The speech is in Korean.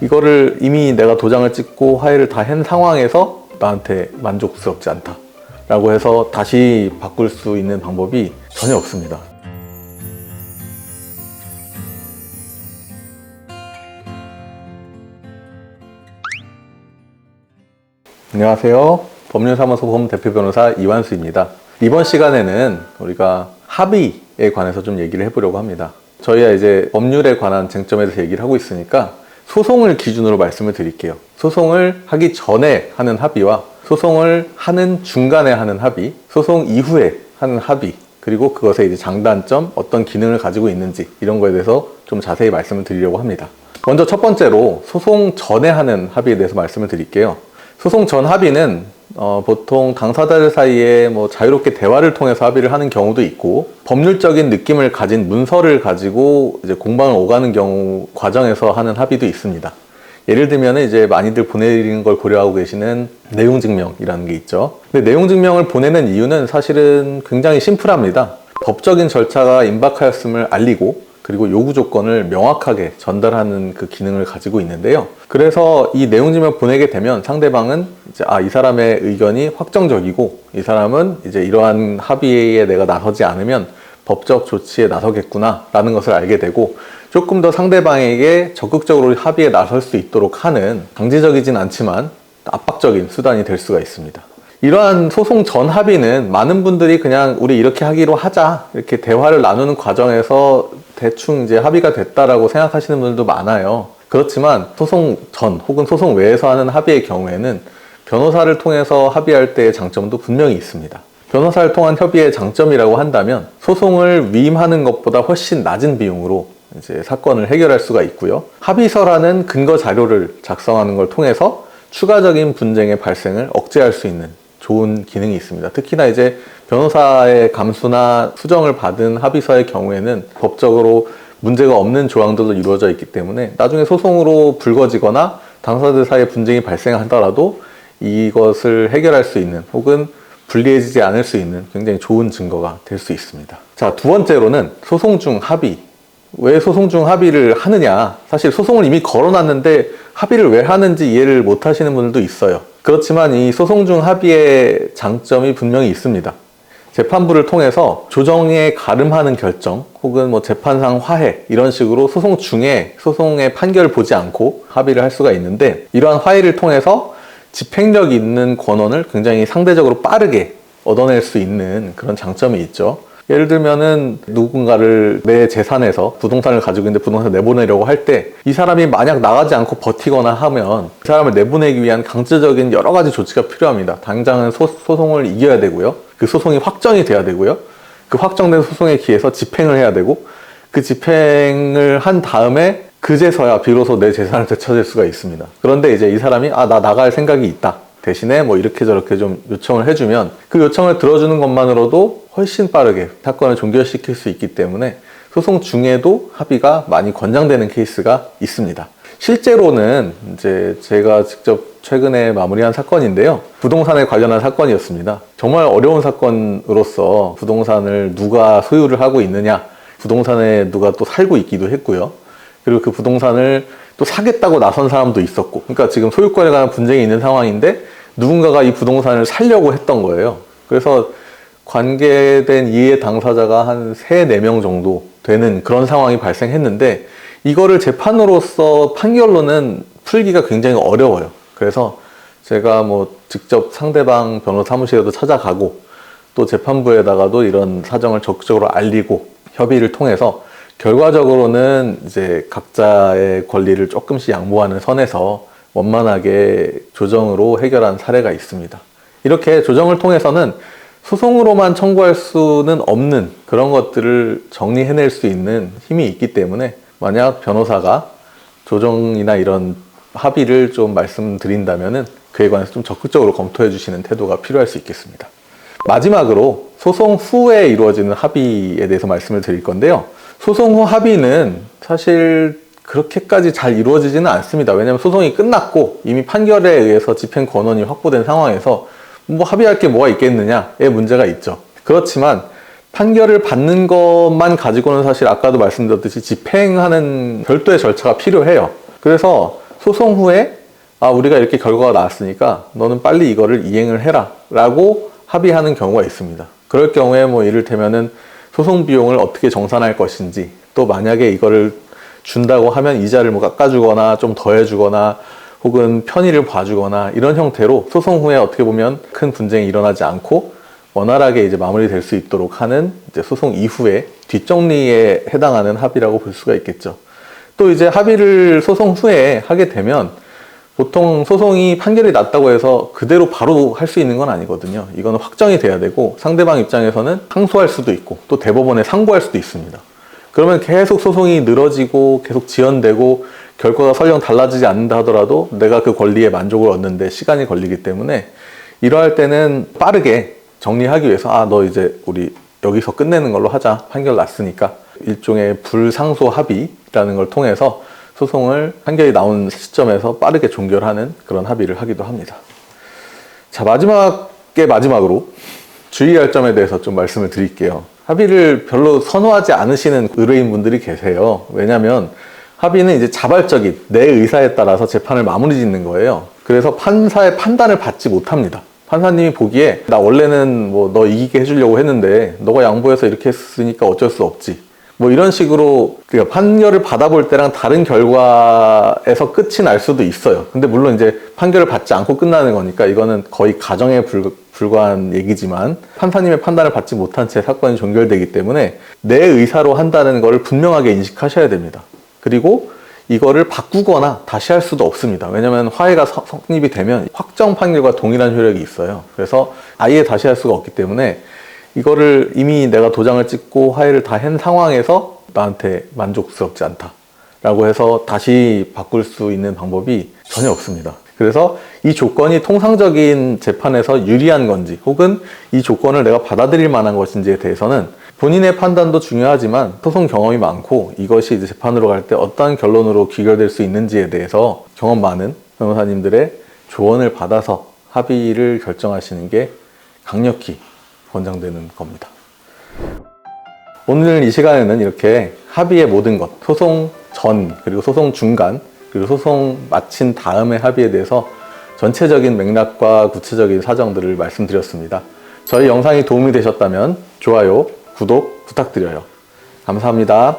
이거를 이미 내가 도장을 찍고 화해를 다 한 상황에서 나한테 만족스럽지 않다 라고 해서 다시 바꿀 수 있는 방법이 전혀 없습니다. 안녕하세요. 법률사무소 법 대표 변호사 이완수입니다. 이번 시간에는 우리가 합의에 관해서 좀 얘기를 해보려고 합니다. 저희가 이제 법률에 관한 쟁점에 대해서 얘기를 하고 있으니까 소송을 기준으로 말씀을 드릴게요. 소송을 하기 전에 하는 합의와 소송을 하는 중간에 하는 합의, 소송 이후에 하는 합의, 그리고 그것의 이제 장단점, 어떤 기능을 가지고 있는지 이런 거에 대해서 좀 자세히 말씀을 드리려고 합니다. 먼저 첫 번째로 소송 전에 하는 합의에 대해서 말씀을 드릴게요. 소송 전 합의는 보통 당사자들 사이에 자유롭게 대화를 통해서 합의를 하는 경우도 있고, 법률적인 느낌을 가진 문서를 가지고 이제 공방을 오가는 경우 과정에서 하는 합의도 있습니다. 예를 들면 이제 많이들 보내드리는 걸 고려하고 계시는 내용증명이라는 게 있죠. 근데 내용증명을 보내는 이유는 사실은 굉장히 심플합니다. 법적인 절차가 임박하였음을 알리고, 그리고 요구 조건을 명확하게 전달하는 그 기능을 가지고 있는데요. 그래서 이 내용증명 보내게 되면 상대방은 이제 이 사람의 의견이 확정적이고, 이 사람은 이제 이러한 합의에 내가 나서지 않으면 법적 조치에 나서겠구나 라는 것을 알게 되고, 조금 더 상대방에게 적극적으로 합의에 나설 수 있도록 하는, 강제적이진 않지만 압박적인 수단이 될 수가 있습니다. 이러한 소송 전 합의는 많은 분들이 그냥 우리 이렇게 하기로 하자, 이렇게 대화를 나누는 과정에서 대충 이제 합의가 됐다라고 생각하시는 분들도 많아요. 그렇지만 소송 전 혹은 소송 외에서 하는 합의의 경우에는 변호사를 통해서 합의할 때의 장점도 분명히 있습니다. 변호사를 통한 협의의 장점이라고 한다면 소송을 위임하는 것보다 훨씬 낮은 비용으로 이제 사건을 해결할 수가 있고요. 합의서라는 근거 자료를 작성하는 걸 통해서 추가적인 분쟁의 발생을 억제할 수 있는 좋은 기능이 있습니다. 특히나 이제 변호사의 감수나 수정을 받은 합의서의 경우에는 법적으로 문제가 없는 조항들도 이루어져 있기 때문에 나중에 소송으로 불거지거나 당사자들 사이에 분쟁이 발생하더라도 이것을 해결할 수 있는, 혹은 불리해지지 않을 수 있는 굉장히 좋은 증거가 될 수 있습니다. 자, 두 번째로는 소송 중 합의. 왜 소송 중 합의를 하느냐? 사실 소송을 이미 걸어놨는데 합의를 왜 하는지 이해를 못 하시는 분들도 있어요. 그렇지만 이 소송 중 합의의 장점이 분명히 있습니다. 재판부를 통해서 조정에 가름하는 결정, 혹은 재판상 화해, 이런 식으로 소송 중에 소송의 판결을 보지 않고 합의를 할 수가 있는데, 이러한 화해를 통해서 집행력 있는 권한을 굉장히 상대적으로 빠르게 얻어낼 수 있는 그런 장점이 있죠. 예를 들면은 누군가를 내 재산에서 부동산을 가지고 있는데 부동산을 내보내려고 할 때 이 사람이 만약 나가지 않고 버티거나 하면 그 사람을 내보내기 위한 강제적인 여러 가지 조치가 필요합니다. 당장은 소송을 이겨야 되고요. 그 소송이 확정이 돼야 되고요. 그 확정된 소송에 기해서 집행을 해야 되고, 그 집행을 한 다음에 그제서야 비로소 내 재산을 되찾을 수가 있습니다. 그런데 이제 이 사람이 나 나갈 생각이 있다, 대신에 이렇게 저렇게 좀 요청을 해주면 그 요청을 들어주는 것만으로도 훨씬 빠르게 사건을 종결시킬 수 있기 때문에 소송 중에도 합의가 많이 권장되는 케이스가 있습니다. 실제로는 이제 제가 직접 최근에 마무리한 사건인데요. 부동산에 관련한 사건이었습니다. 정말 어려운 사건으로서 부동산을 누가 소유를 하고 있느냐, 부동산에 누가 또 살고 있기도 했고요. 그리고 그 부동산을 또 사겠다고 나선 사람도 있었고, 그러니까 지금 소유권에 관한 분쟁이 있는 상황인데 누군가가 이 부동산을 살려고 했던 거예요. 그래서 관계된 이해 당사자가 한 3, 4명 정도 되는 그런 상황이 발생했는데, 이거를 재판으로서 판결로는 풀기가 굉장히 어려워요. 그래서 제가 직접 상대방 변호사 사무실에도 찾아가고, 또 재판부에다가도 이런 사정을 적극적으로 알리고 협의를 통해서 결과적으로는 이제 각자의 권리를 조금씩 양보하는 선에서 원만하게 조정으로 해결한 사례가 있습니다. 이렇게 조정을 통해서는 소송으로만 청구할 수는 없는 그런 것들을 정리해낼 수 있는 힘이 있기 때문에, 만약 변호사가 조정이나 이런 합의를 좀 말씀드린다면은 그에 관해서 좀 적극적으로 검토해 주시는 태도가 필요할 수 있겠습니다. 마지막으로 소송 후에 이루어지는 합의에 대해서 말씀을 드릴 건데요. 소송 후 합의는 사실 그렇게까지 잘 이루어지지는 않습니다. 왜냐하면 소송이 끝났고 이미 판결에 의해서 집행 권한이 확보된 상황에서 합의할 게 뭐가 있겠느냐의 문제가 있죠. 그렇지만 판결을 받는 것만 가지고는 사실 아까도 말씀드렸듯이 집행하는 별도의 절차가 필요해요. 그래서 소송 후에 우리가 이렇게 결과가 나왔으니까 너는 빨리 이거를 이행을 해라 라고 합의하는 경우가 있습니다. 그럴 경우에 뭐 이를테면은 소송 비용을 어떻게 정산할 것인지, 또 만약에 이거를 준다고 하면 이자를 뭐 깎아주거나 좀 더해주거나 혹은 편의를 봐주거나 이런 형태로 소송 후에 어떻게 보면 큰 분쟁이 일어나지 않고 원활하게 이제 마무리될 수 있도록 하는 이제 소송 이후에 뒷정리에 해당하는 합의라고 볼 수가 있겠죠. 또 이제 합의를 소송 후에 하게 되면 보통 소송이 판결이 났다고 해서 그대로 바로 할 수 있는 건 아니거든요. 이거는 확정이 돼야 되고 상대방 입장에서는 항소할 수도 있고 또 대법원에 상고할 수도 있습니다. 그러면 계속 소송이 늘어지고 계속 지연되고 결과가 설령 달라지지 않는다 하더라도 내가 그 권리에 만족을 얻는데 시간이 걸리기 때문에 이러할 때는 빠르게 정리하기 위해서 너 이제 우리 여기서 끝내는 걸로 하자. 판결 났으니까. 일종의 불상소 합의라는 걸 통해서 소송을 판결이 나온 시점에서 빠르게 종결하는 그런 합의를 하기도 합니다. 자, 마지막으로 주의할 점에 대해서 좀 말씀을 드릴게요. 합의를 별로 선호하지 않으시는 의뢰인분들이 계세요. 왜냐하면 합의는 이제 자발적인 내 의사에 따라서 재판을 마무리 짓는 거예요. 그래서 판사의 판단을 받지 못합니다. 판사님이 보기에 나 원래는 뭐 너 이기게 해주려고 했는데 너가 양보해서 이렇게 했으니까 어쩔 수 없지. 뭐 이런 식으로 판결을 받아볼 때랑 다른 결과에서 끝이 날 수도 있어요. 근데 물론 이제 판결을 받지 않고 끝나는 거니까 이거는 거의 가정에 불과한 얘기지만 판사님의 판단을 받지 못한 채 사건이 종결되기 때문에 내 의사로 한다는 것을 분명하게 인식하셔야 됩니다. 그리고 이거를 바꾸거나 다시 할 수도 없습니다. 왜냐하면 화해가 성립이 되면 확정 판결과 동일한 효력이 있어요. 그래서 아예 다시 할 수가 없기 때문에 이거를 이미 내가 도장을 찍고 화해를 다 한 상황에서 나한테 만족스럽지 않다 라고 해서 다시 바꿀 수 있는 방법이 전혀 없습니다. 그래서 이 조건이 통상적인 재판에서 유리한 건지 혹은 이 조건을 내가 받아들일 만한 것인지에 대해서는 본인의 판단도 중요하지만 소송 경험이 많고 이것이 이제 재판으로 갈 때 어떤 결론으로 귀결될 수 있는지에 대해서 경험 많은 변호사님들의 조언을 받아서 합의를 결정하시는 게 강력히 권장되는 겁니다. 오늘 이 시간에는 이렇게 합의의 모든 것, 소송 전, 그리고 소송 중간, 그리고 소송 마친 다음의 합의에 대해서 전체적인 맥락과 구체적인 사정들을 말씀드렸습니다. 저희 영상이 도움이 되셨다면 좋아요, 구독 부탁드려요. 감사합니다.